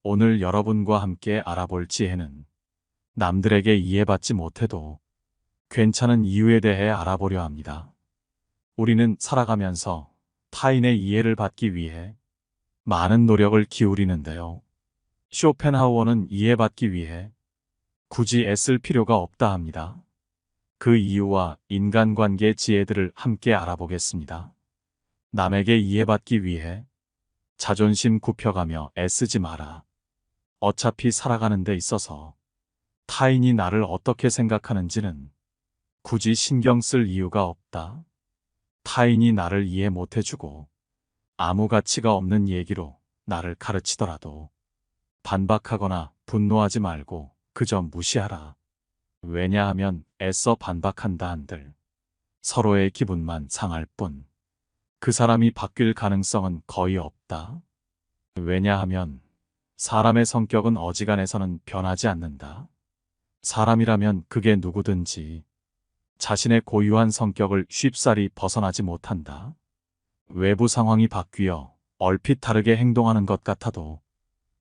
오늘 여러분과 함께 알아볼 지혜는 남들에게 이해받지 못해도 괜찮은 이유에 대해 알아보려 합니다. 우리는 살아가면서 타인의 이해를 받기 위해 많은 노력을 기울이는데요. 쇼펜하우어는 이해받기 위해 굳이 애쓸 필요가 없다 합니다. 그 이유와 인간관계 지혜들을 함께 알아보겠습니다. 남에게 이해받기 위해 자존심 굽혀가며 애쓰지 마라. 어차피 살아가는 데 있어서 타인이 나를 어떻게 생각하는지는 굳이 신경 쓸 이유가 없다. 타인이 나를 이해 못해주고 아무 가치가 없는 얘기로 나를 가르치더라도 반박하거나 분노하지 말고 그저 무시하라. 왜냐하면 애써 반박한다 한들 서로의 기분만 상할 뿐 그 사람이 바뀔 가능성은 거의 없다. 왜냐하면 사람의 성격은 어지간해서는 변하지 않는다. 사람이라면 그게 누구든지 자신의 고유한 성격을 쉽사리 벗어나지 못한다. 외부 상황이 바뀌어 얼핏 다르게 행동하는 것 같아도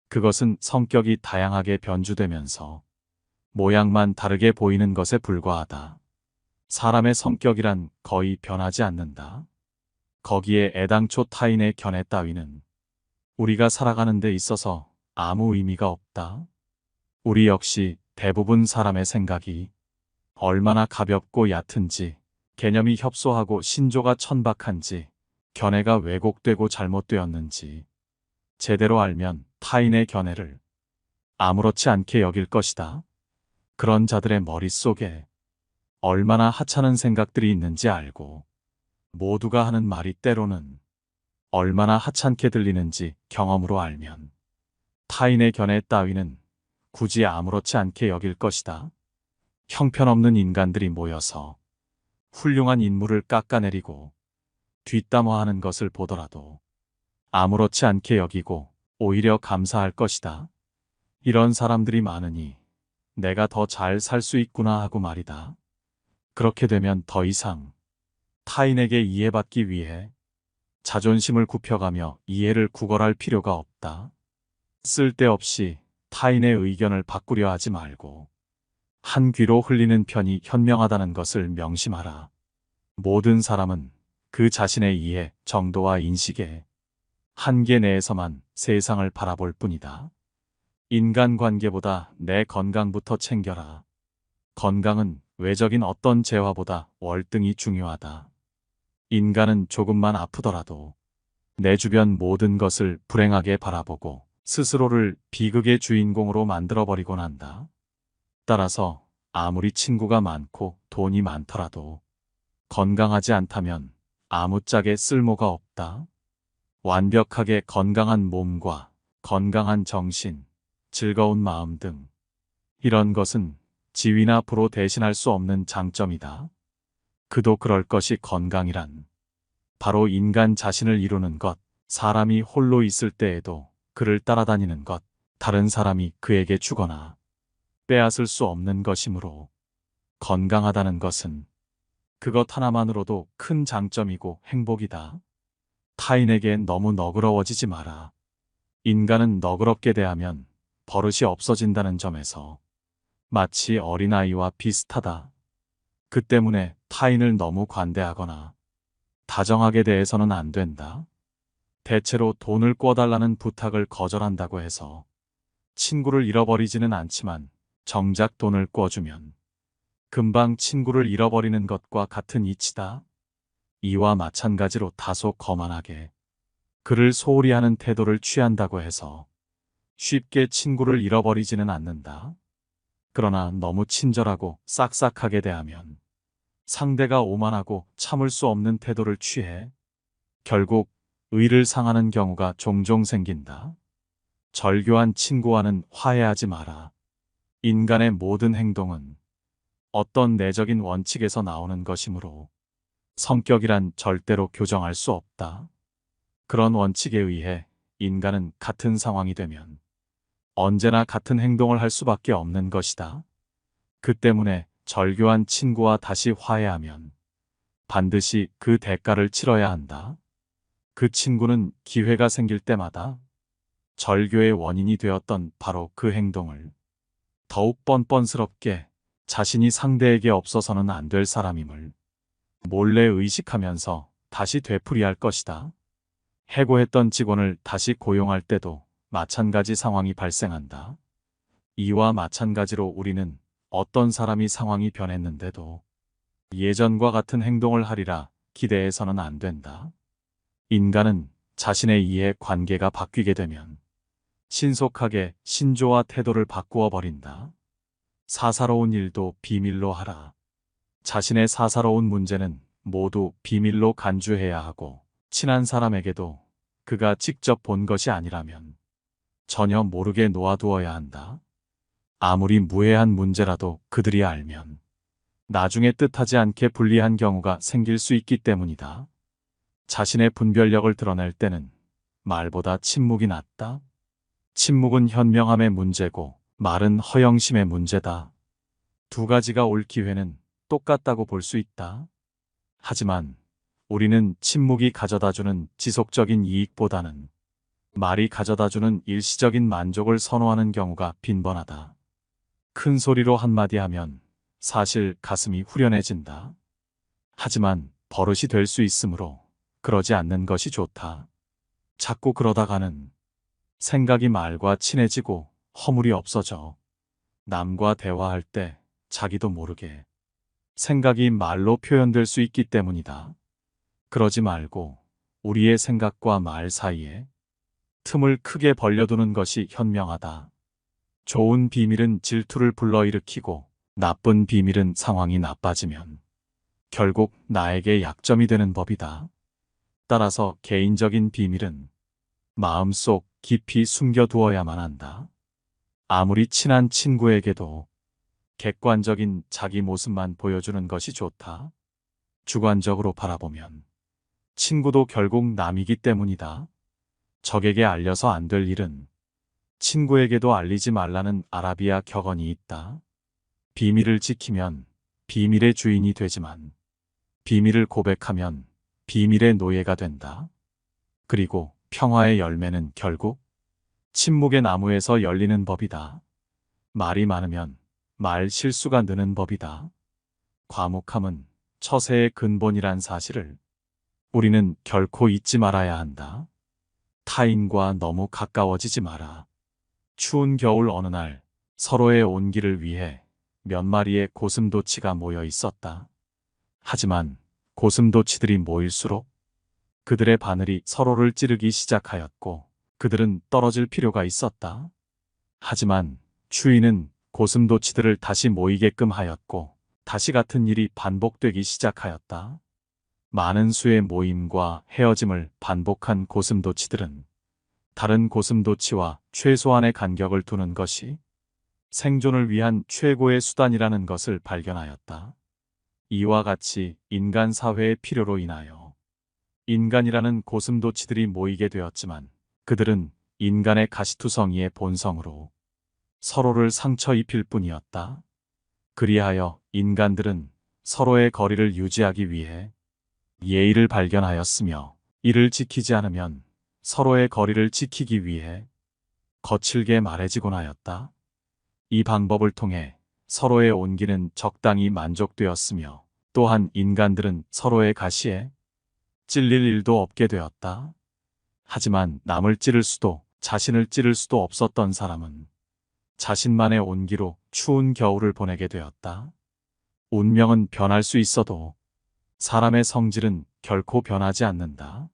그것은 성격이 다양하게 변주되면서 모양만 다르게 보이는 것에 불과하다. 사람의 성격이란 거의 변하지 않는다. 거기에 애당초 타인의 견해 따위는 우리가 살아가는 데 있어서 아무 의미가 없다. 우리 역시 대부분 사람의 생각이 얼마나 가볍고 얕은지, 개념이 협소하고 신조가 천박한지, 견해가 왜곡되고 잘못되었는지 제대로 알면 타인의 견해를 아무렇지 않게 여길 것이다. 그런 자들의 머릿속에 얼마나 하찮은 생각들이 있는지 알고 모두가 하는 말이 때로는 얼마나 하찮게 들리는지 경험으로 알면 타인의 견해 따위는 굳이 아무렇지 않게 여길 것이다. 형편없는 인간들이 모여서 훌륭한 인물을 깎아내리고 뒷담화하는 것을 보더라도 아무렇지 않게 여기고 오히려 감사할 것이다. 이런 사람들이 많으니 내가 더 잘 살 수 있구나 하고 말이다. 그렇게 되면 더 이상 타인에게 이해받기 위해 자존심을 굽혀가며 이해를 구걸할 필요가 없다. 쓸데없이 타인의 의견을 바꾸려 하지 말고 한 귀로 흘리는 편이 현명하다는 것을 명심하라. 모든 사람은 그 자신의 이해, 정도와 인식의 한계 내에서만 세상을 바라볼 뿐이다. 인간관계보다 내 건강부터 챙겨라. 건강은 외적인 어떤 재화보다 월등히 중요하다. 인간은 조금만 아프더라도 내 주변 모든 것을 불행하게 바라보고 스스로를 비극의 주인공으로 만들어버리곤 한다. 따라서 아무리 친구가 많고 돈이 많더라도 건강하지 않다면 아무짝에 쓸모가 없다. 완벽하게 건강한 몸과 건강한 정신, 즐거운 마음 등 이런 것은 지위나 부로 대신할 수 없는 장점이다. 그도 그럴 것이 건강이란 바로 인간 자신을 이루는 것, 사람이 홀로 있을 때에도 그를 따라다니는 것, 다른 사람이 그에게 주거나 빼앗을 수 없는 것이므로 건강하다는 것은 그것 하나만으로도 큰 장점이고 행복이다. 타인에게 너무 너그러워지지 마라. 인간은 너그럽게 대하면 버릇이 없어진다는 점에서 마치 어린아이와 비슷하다. 그 때문에 타인을 너무 관대하거나 다정하게 대해서는 안 된다. 대체로 돈을 꿔달라는 부탁을 거절한다고 해서 친구를 잃어버리지는 않지만 정작 돈을 꿔주면 금방 친구를 잃어버리는 것과 같은 이치다. 이와 마찬가지로 다소 거만하게 그를 소홀히 하는 태도를 취한다고 해서 쉽게 친구를 잃어버리지는 않는다. 그러나 너무 친절하고 싹싹하게 대하면 상대가 오만하고 참을 수 없는 태도를 취해 결국 의를 상하는 경우가 종종 생긴다. 절교한 친구와는 화해하지 마라. 인간의 모든 행동은 어떤 내적인 원칙에서 나오는 것이므로 성격이란 절대로 교정할 수 없다. 그런 원칙에 의해 인간은 같은 상황이 되면 언제나 같은 행동을 할 수밖에 없는 것이다. 그 때문에 절교한 친구와 다시 화해하면 반드시 그 대가를 치러야 한다. 그 친구는 기회가 생길 때마다 절교의 원인이 되었던 바로 그 행동을 더욱 뻔뻔스럽게 자신이 상대에게 없어서는 안 될 사람임을 몰래 의식하면서 다시 되풀이할 것이다. 해고했던 직원을 다시 고용할 때도 마찬가지 상황이 발생한다. 이와 마찬가지로 우리는 어떤 사람이 상황이 변했는데도 예전과 같은 행동을 하리라 기대해서는 안 된다. 인간은 자신의 이해 관계가 바뀌게 되면 신속하게 신조와 태도를 바꾸어 버린다. 사사로운 일도 비밀로 하라. 자신의 사사로운 문제는 모두 비밀로 간주해야 하고 친한 사람에게도 그가 직접 본 것이 아니라면 전혀 모르게 놓아두어야 한다. 아무리 무해한 문제라도 그들이 알면 나중에 뜻하지 않게 불리한 경우가 생길 수 있기 때문이다. 자신의 분별력을 드러낼 때는 말보다 침묵이 낫다. 침묵은 현명함의 문제고 말은 허영심의 문제다. 두 가지가 올 기회는 똑같다고 볼 수 있다. 하지만 우리는 침묵이 가져다주는 지속적인 이익보다는 말이 가져다주는 일시적인 만족을 선호하는 경우가 빈번하다. 큰 소리로 한마디 하면 사실 가슴이 후련해진다. 하지만 버릇이 될 수 있으므로 그러지 않는 것이 좋다. 자꾸 그러다가는 생각이 말과 친해지고 허물이 없어져 남과 대화할 때 자기도 모르게 생각이 말로 표현될 수 있기 때문이다. 그러지 말고 우리의 생각과 말 사이에 틈을 크게 벌려두는 것이 현명하다. 좋은 비밀은 질투를 불러일으키고 나쁜 비밀은 상황이 나빠지면 결국 나에게 약점이 되는 법이다. 따라서 개인적인 비밀은 마음속 깊이 숨겨두어야만 한다. 아무리 친한 친구에게도 객관적인 자기 모습만 보여주는 것이 좋다. 주관적으로 바라보면 친구도 결국 남이기 때문이다. 적에게 알려서 안 될 일은 친구에게도 알리지 말라는 아라비아 격언이 있다. 비밀을 지키면 비밀의 주인이 되지만 비밀을 고백하면 비밀의 노예가 된다. 그리고 평화의 열매는 결국 침묵의 나무에서 열리는 법이다. 말이 많으면 말 실수가 느는 법이다. 과묵함은 처세의 근본이란 사실을 우리는 결코 잊지 말아야 한다. 타인과 너무 가까워지지 마라. 추운 겨울 어느 날 서로의 온기를 위해 몇 마리의 고슴도치가 모여 있었다. 하지만 고슴도치들이 모일수록 그들의 바늘이 서로를 찌르기 시작하였고 그들은 떨어질 필요가 있었다. 하지만 추위는 고슴도치들을 다시 모이게끔 하였고 다시 같은 일이 반복되기 시작하였다. 많은 수의 모임과 헤어짐을 반복한 고슴도치들은 다른 고슴도치와 최소한의 간격을 두는 것이 생존을 위한 최고의 수단이라는 것을 발견하였다. 이와 같이 인간 사회의 필요로 인하여 인간이라는 고슴도치들이 모이게 되었지만 그들은 인간의 가시투성이의 본성으로 서로를 상처 입힐 뿐이었다. 그리하여 인간들은 서로의 거리를 유지하기 위해 예의를 발견하였으며 이를 지키지 않으면 서로의 거리를 지키기 위해 거칠게 말해지곤 하였다. 이 방법을 통해 서로의 온기는 적당히 만족되었으며 또한 인간들은 서로의 가시에 찔릴 일도 없게 되었다. 하지만 남을 찌를 수도 자신을 찌를 수도 없었던 사람은 자신만의 온기로 추운 겨울을 보내게 되었다. 운명은 변할 수 있어도 사람의 성질은 결코 변하지 않는다.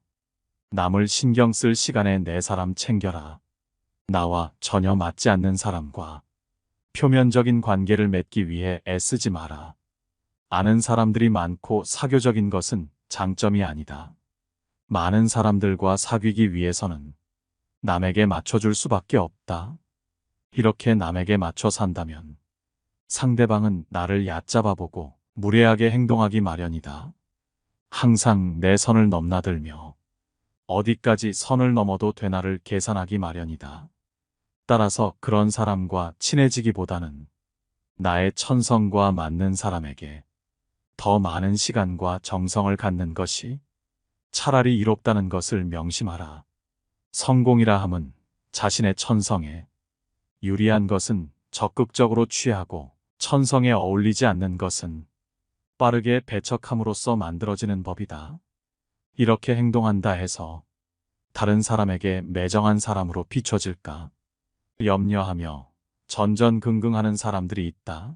남을 신경 쓸 시간에 내 사람 챙겨라. 나와 전혀 맞지 않는 사람과 표면적인 관계를 맺기 위해 애쓰지 마라. 아는 사람들이 많고 사교적인 것은 장점이 아니다. 많은 사람들과 사귀기 위해서는 남에게 맞춰줄 수밖에 없다. 이렇게 남에게 맞춰 산다면 상대방은 나를 얕잡아보고 무례하게 행동하기 마련이다. 항상 내 선을 넘나들며 어디까지 선을 넘어도 되나를 계산하기 마련이다. 따라서 그런 사람과 친해지기보다는 나의 천성과 맞는 사람에게 더 많은 시간과 정성을 갖는 것이 차라리 이롭다는 것을 명심하라. 성공이라 함은 자신의 천성에 유리한 것은 적극적으로 취하고 천성에 어울리지 않는 것은 빠르게 배척함으로써 만들어지는 법이다. 이렇게 행동한다 해서 다른 사람에게 매정한 사람으로 비춰질까 염려하며 전전긍긍하는 사람들이 있다.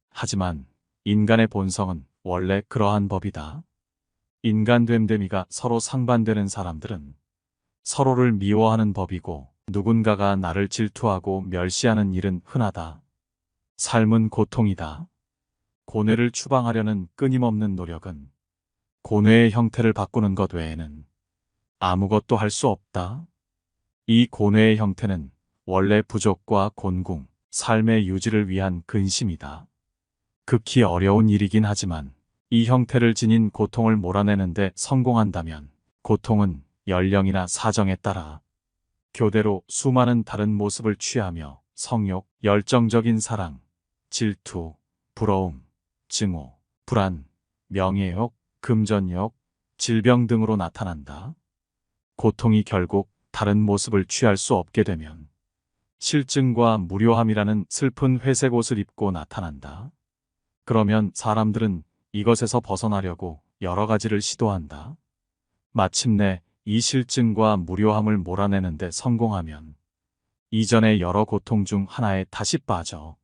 하지만 인간의 본성은 원래 그러한 법이다. 인간됨됨이가 서로 상반되는 사람들은 서로를 미워하는 법이고 누군가가 나를 질투하고 멸시하는 일은 흔하다. 삶은 고통이다. 고뇌를 추방하려는 끊임없는 노력은 고뇌의 형태를 바꾸는 것 외에는 아무것도 할 수 없다. 이 고뇌의 형태는 원래 부족과 곤궁, 삶의 유지를 위한 근심이다. 극히 어려운 일이긴 하지만 이 형태를 지닌 고통을 몰아내는데 성공한다면 고통은 연령이나 사정에 따라 교대로 수많은 다른 모습을 취하며 성욕, 열정적인 사랑, 질투, 부러움, 증오, 불안, 명예욕, 금전욕, 질병 등으로 나타난다. 고통이 결국 다른 모습을 취할 수 없게 되면 실증과 무료함이라는 슬픈 회색 옷을 입고 나타난다. 그러면 사람들은 이것에서 벗어나려고 여러 가지를 시도한다. 마침내 이 실증과 무료함을 몰아내는데 성공하면 이전의 여러 고통 중 하나에 다시 빠져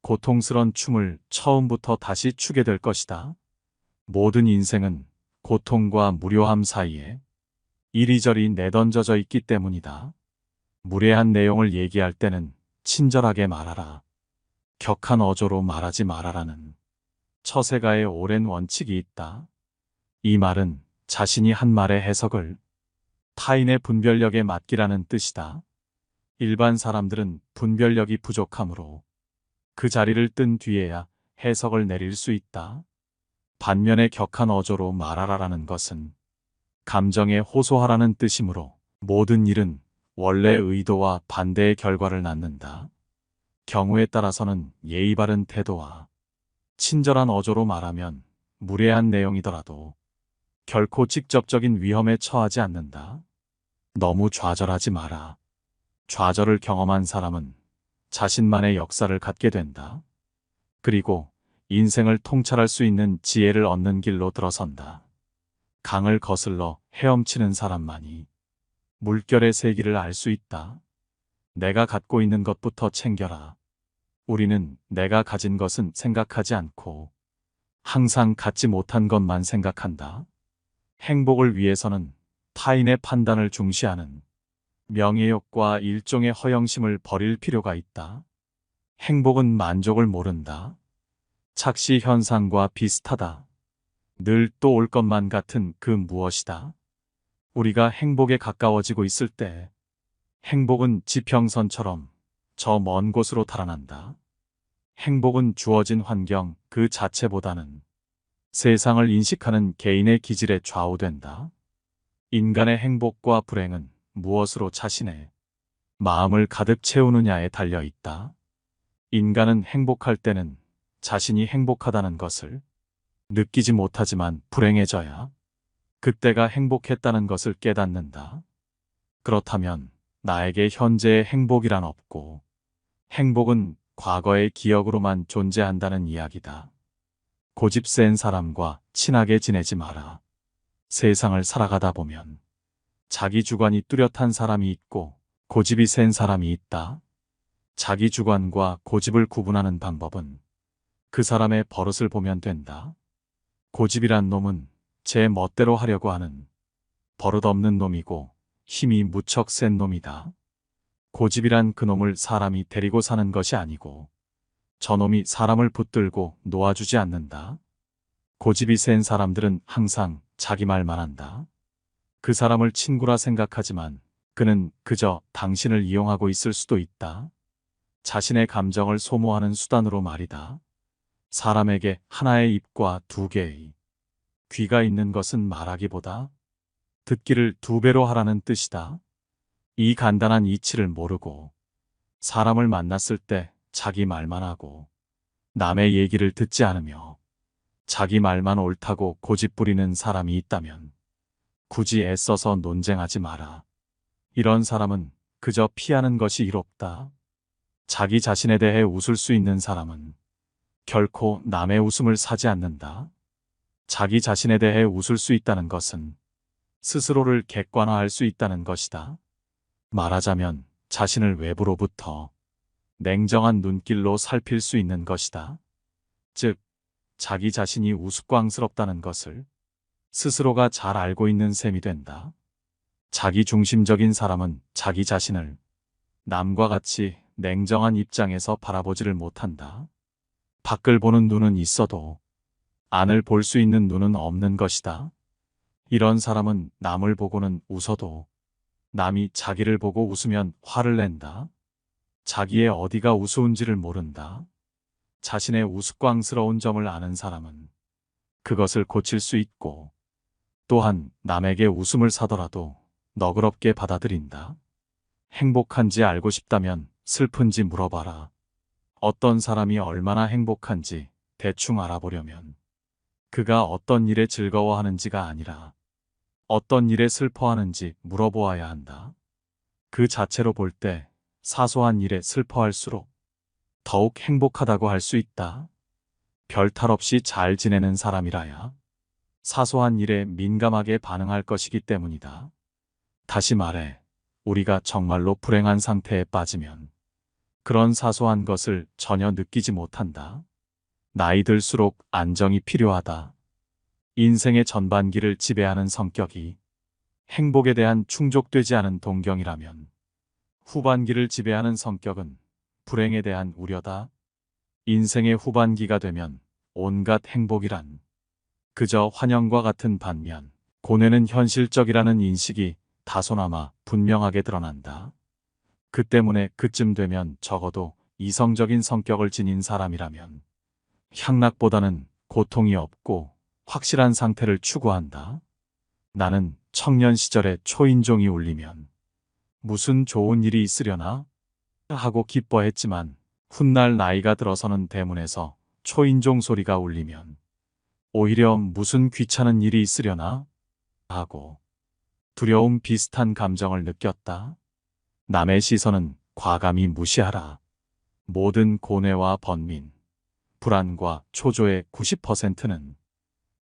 고통스런 춤을 처음부터 다시 추게 될 것이다. 모든 인생은 고통과 무료함 사이에 이리저리 내던져져 있기 때문이다. 무례한 내용을 얘기할 때는 친절하게 말하라. 격한 어조로 말하지 말아라는 처세가의 오랜 원칙이 있다. 이 말은 자신이 한 말의 해석을 타인의 분별력에 맡기라는 뜻이다. 일반 사람들은 분별력이 부족하므로 그 자리를 뜬 뒤에야 해석을 내릴 수 있다. 반면에 격한 어조로 말하라라는 것은 감정에 호소하라는 뜻이므로 모든 일은 원래 의도와 반대의 결과를 낳는다. 경우에 따라서는 예의 바른 태도와 친절한 어조로 말하면 무례한 내용이더라도 결코 직접적인 위험에 처하지 않는다. 너무 좌절하지 마라. 좌절을 경험한 사람은 자신만의 역사를 갖게 된다. 그리고 인생을 통찰할 수 있는 지혜를 얻는 길로 들어선다. 강을 거슬러 헤엄치는 사람만이 물결의 세기를 알 수 있다. 내가 갖고 있는 것부터 챙겨라. 우리는 내가 가진 것은 생각하지 않고 항상 갖지 못한 것만 생각한다. 행복을 위해서는 타인의 판단을 중시하는 명예욕과 일종의 허영심을 버릴 필요가 있다. 행복은 만족을 모른다. 착시 현상과 비슷하다. 늘 또 올 것만 같은 그 무엇이다. 우리가 행복에 가까워지고 있을 때 행복은 지평선처럼 저 먼 곳으로 달아난다. 행복은 주어진 환경 그 자체보다는 세상을 인식하는 개인의 기질에 좌우된다. 인간의 행복과 불행은 무엇으로 자신의 마음을 가득 채우느냐에 달려 있다. 인간은 행복할 때는 자신이 행복하다는 것을 느끼지 못하지만 불행해져야 그때가 행복했다는 것을 깨닫는다. 그렇다면 나에게 현재의 행복이란 없고 행복은 과거의 기억으로만 존재한다는 이야기다. 고집 센 사람과 친하게 지내지 마라. 세상을 살아가다 보면 자기 주관이 뚜렷한 사람이 있고 고집이 센 사람이 있다. 자기 주관과 고집을 구분하는 방법은 그 사람의 버릇을 보면 된다. 고집이란 놈은 제 멋대로 하려고 하는 버릇없는 놈이고 힘이 무척 센 놈이다. 고집이란 그놈을 사람이 데리고 사는 것이 아니고 저놈이 사람을 붙들고 놓아주지 않는다. 고집이 센 사람들은 항상 자기 말만 한다. 그 사람을 친구라 생각하지만 그는 그저 당신을 이용하고 있을 수도 있다. 자신의 감정을 소모하는 수단으로 말이다. 사람에게 하나의 입과 두 개의 귀가 있는 것은 말하기보다 듣기를 두 배로 하라는 뜻이다. 이 간단한 이치를 모르고 사람을 만났을 때 자기 말만 하고 남의 얘기를 듣지 않으며 자기 말만 옳다고 고집 부리는 사람이 있다면 굳이 애써서 논쟁하지 마라. 이런 사람은 그저 피하는 것이 이롭다. 자기 자신에 대해 웃을 수 있는 사람은 결코 남의 웃음을 사지 않는다. 자기 자신에 대해 웃을 수 있다는 것은 스스로를 객관화할 수 있다는 것이다. 말하자면 자신을 외부로부터 냉정한 눈길로 살필 수 있는 것이다. 즉, 자기 자신이 우스꽝스럽다는 것을 스스로가 잘 알고 있는 셈이 된다. 자기 중심적인 사람은 자기 자신을 남과 같이 냉정한 입장에서 바라보지를 못한다. 밖을 보는 눈은 있어도 안을 볼 수 있는 눈은 없는 것이다. 이런 사람은 남을 보고는 웃어도 남이 자기를 보고 웃으면 화를 낸다. 자기의 어디가 우스운지를 모른다. 자신의 우스꽝스러운 점을 아는 사람은 그것을 고칠 수 있고 또한 남에게 웃음을 사더라도 너그럽게 받아들인다. 행복한지 알고 싶다면 슬픈지 물어봐라. 어떤 사람이 얼마나 행복한지 대충 알아보려면 그가 어떤 일에 즐거워하는지가 아니라 어떤 일에 슬퍼하는지 물어보아야 한다. 그 자체로 볼 때 사소한 일에 슬퍼할수록 더욱 행복하다고 할 수 있다. 별 탈 없이 잘 지내는 사람이라야 사소한 일에 민감하게 반응할 것이기 때문이다. 다시 말해, 우리가 정말로 불행한 상태에 빠지면 그런 사소한 것을 전혀 느끼지 못한다. 나이 들수록 안정이 필요하다. 인생의 전반기를 지배하는 성격이 행복에 대한 충족되지 않은 동경이라면 후반기를 지배하는 성격은 불행에 대한 우려다. 인생의 후반기가 되면 온갖 행복이란 그저 환영과 같은 반면 고뇌는 현실적이라는 인식이 다소나마 분명하게 드러난다. 그 때문에 그쯤 되면 적어도 이성적인 성격을 지닌 사람이라면 향락보다는 고통이 없고 확실한 상태를 추구한다. 나는 청년 시절에 초인종이 울리면 무슨 좋은 일이 있으려나 하고 기뻐했지만 훗날 나이가 들어서는 대문에서 초인종 소리가 울리면 오히려 무슨 귀찮은 일이 있으려나 하고 두려움 비슷한 감정을 느꼈다. 남의 시선은 과감히 무시하라. 모든 고뇌와 번민, 불안과 초조의 90%는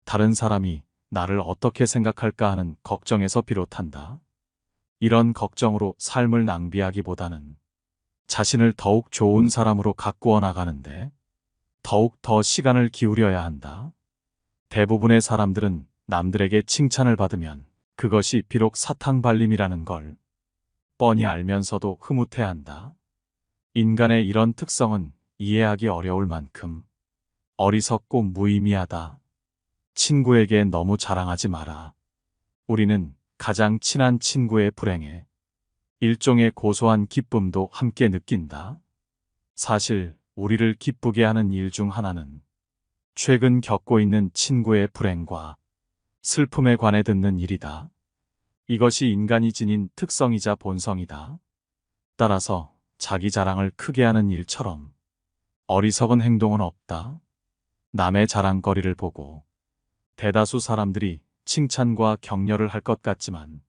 다른 사람이 나를 어떻게 생각할까 하는 걱정에서 비롯한다. 이런 걱정으로 삶을 낭비하기보다는 자신을 더욱 좋은 사람으로 가꾸어 나가는데 더욱 더 시간을 기울여야 한다. 대부분의 사람들은 남들에게 칭찬을 받으면 그것이 비록 사탕발림이라는 걸 뻔히 알면서도 흐뭇해한다. 인간의 이런 특성은 이해하기 어려울 만큼 어리석고 무의미하다. 친구에게 너무 자랑하지 마라. 우리는 가장 친한 친구의 불행에 일종의 고소한 기쁨도 함께 느낀다. 사실 우리를 기쁘게 하는 일 중 하나는 최근 겪고 있는 친구의 불행과 슬픔에 관해 듣는 일이다. 이것이 인간이 지닌 특성이자 본성이다. 따라서 자기 자랑을 크게 하는 일처럼 어리석은 행동은 없다. 남의 자랑거리를 보고 대다수 사람들이 칭찬과 격려를 할 것 같지만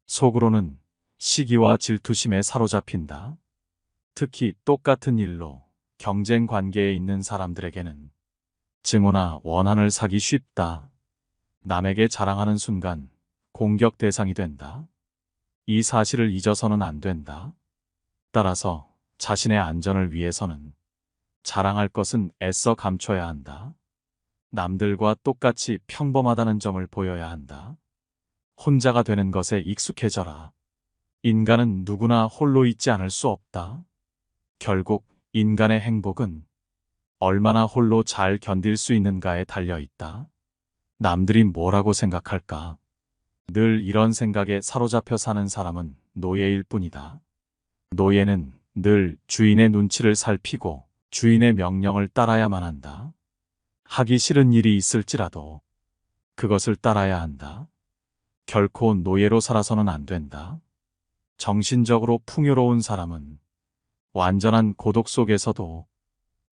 속으로는 시기와 질투심에 사로잡힌다. 특히 똑같은 일로 경쟁 관계에 있는 사람들에게는 증오나 원한을 사기 쉽다. 남에게 자랑하는 순간 공격 대상이 된다. 이 사실을 잊어서는 안 된다. 따라서 자신의 안전을 위해서는 자랑할 것은 애써 감춰야 한다. 남들과 똑같이 평범하다는 점을 보여야 한다. 혼자가 되는 것에 익숙해져라. 인간은 누구나 홀로 있지 않을 수 없다. 결국 인간의 행복은 얼마나 홀로 잘 견딜 수 있는가에 달려 있다. 남들이 뭐라고 생각할까? 늘 이런 생각에 사로잡혀 사는 사람은 노예일 뿐이다. 노예는 늘 주인의 눈치를 살피고 주인의 명령을 따라야만 한다. 하기 싫은 일이 있을지라도 그것을 따라야 한다. 결코 노예로 살아서는 안 된다. 정신적으로 풍요로운 사람은 완전한 고독 속에서도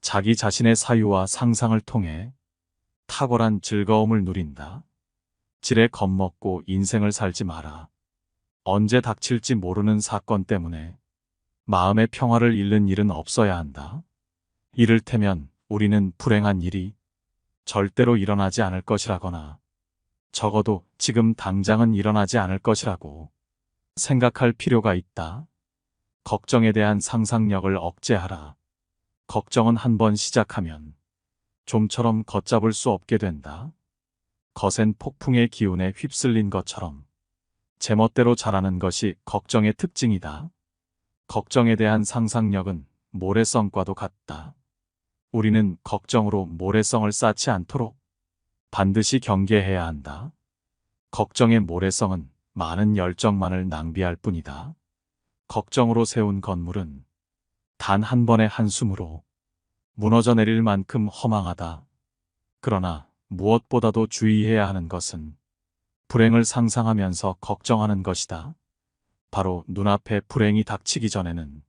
자기 자신의 사유와 상상을 통해 탁월한 즐거움을 누린다. 지레 겁먹고 인생을 살지 마라. 언제 닥칠지 모르는 사건 때문에 마음의 평화를 잃는 일은 없어야 한다. 이를테면 우리는 불행한 일이 절대로 일어나지 않을 것이라거나 적어도 지금 당장은 일어나지 않을 것이라고 생각할 필요가 있다. 걱정에 대한 상상력을 억제하라. 걱정은 한번 시작하면 좀처럼 걷잡을 수 없게 된다. 거센 폭풍의 기운에 휩쓸린 것처럼 제멋대로 자라는 것이 걱정의 특징이다. 걱정에 대한 상상력은 모래성과도 같다. 우리는 걱정으로 모래성을 쌓지 않도록 반드시 경계해야 한다. 걱정의 모래성은 많은 열정만을 낭비할 뿐이다. 걱정으로 세운 건물은 단 한 번의 한숨으로 무너져 내릴 만큼 허망하다. 그러나 무엇보다도 주의해야 하는 것은 불행을 상상하면서 걱정하는 것이다. 바로 눈앞에 불행이 닥치기 전에는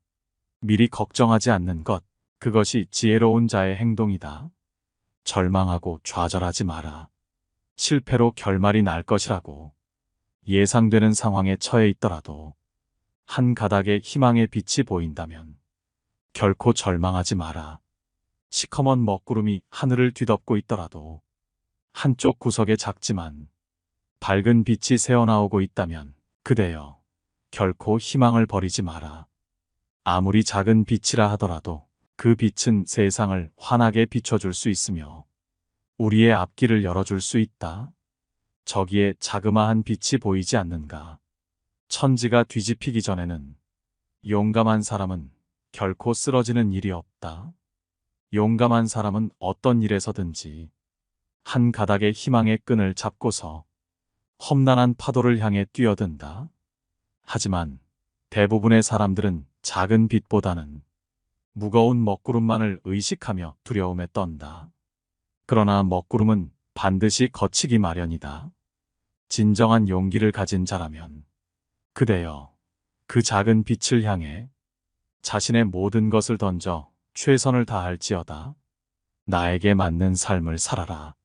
미리 걱정하지 않는 것, 그것이 지혜로운 자의 행동이다. 절망하고 좌절하지 마라. 실패로 결말이 날 것이라고 예상되는 상황에 처해 있더라도 한 가닥의 희망의 빛이 보인다면 결코 절망하지 마라. 시커먼 먹구름이 하늘을 뒤덮고 있더라도 한쪽 구석에 작지만 밝은 빛이 새어나오고 있다면 그대여 결코 희망을 버리지 마라. 아무리 작은 빛이라 하더라도 그 빛은 세상을 환하게 비춰줄 수 있으며 우리의 앞길을 열어줄 수 있다. 저기에 자그마한 빛이 보이지 않는가? 천지가 뒤집히기 전에는 용감한 사람은 결코 쓰러지는 일이 없다. 용감한 사람은 어떤 일에서든지 한 가닥의 희망의 끈을 잡고서 험난한 파도를 향해 뛰어든다. 하지만 대부분의 사람들은 작은 빛보다는 무거운 먹구름만을 의식하며 두려움에 떤다. 그러나 먹구름은 반드시 거치기 마련이다. 진정한 용기를 가진 자라면 그대여 그 작은 빛을 향해 자신의 모든 것을 던져 최선을 다할지어다. 나에게 맞는 삶을 살아라.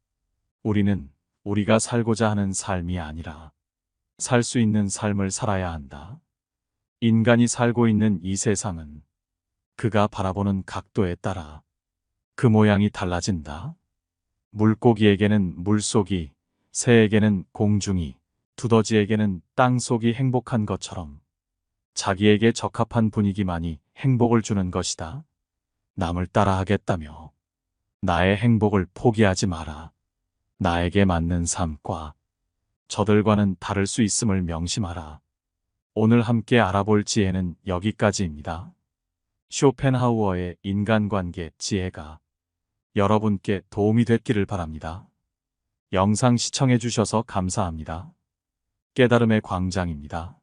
우리는 우리가 살고자 하는 삶이 아니라 살 수 있는 삶을 살아야 한다. 인간이 살고 있는 이 세상은 그가 바라보는 각도에 따라 그 모양이 달라진다. 물고기에게는 물속이, 새에게는 공중이, 두더지에게는 땅속이 행복한 것처럼 자기에게 적합한 분위기만이 행복을 주는 것이다. 남을 따라하겠다며 나의 행복을 포기하지 마라. 나에게 맞는 삶과 저들과는 다를 수 있음을 명심하라. 오늘 함께 알아볼 지혜는 여기까지입니다. 쇼펜하우어의 인간관계 지혜가 여러분께 도움이 됐기를 바랍니다. 영상 시청해 주셔서 감사합니다. 깨달음의 광장입니다.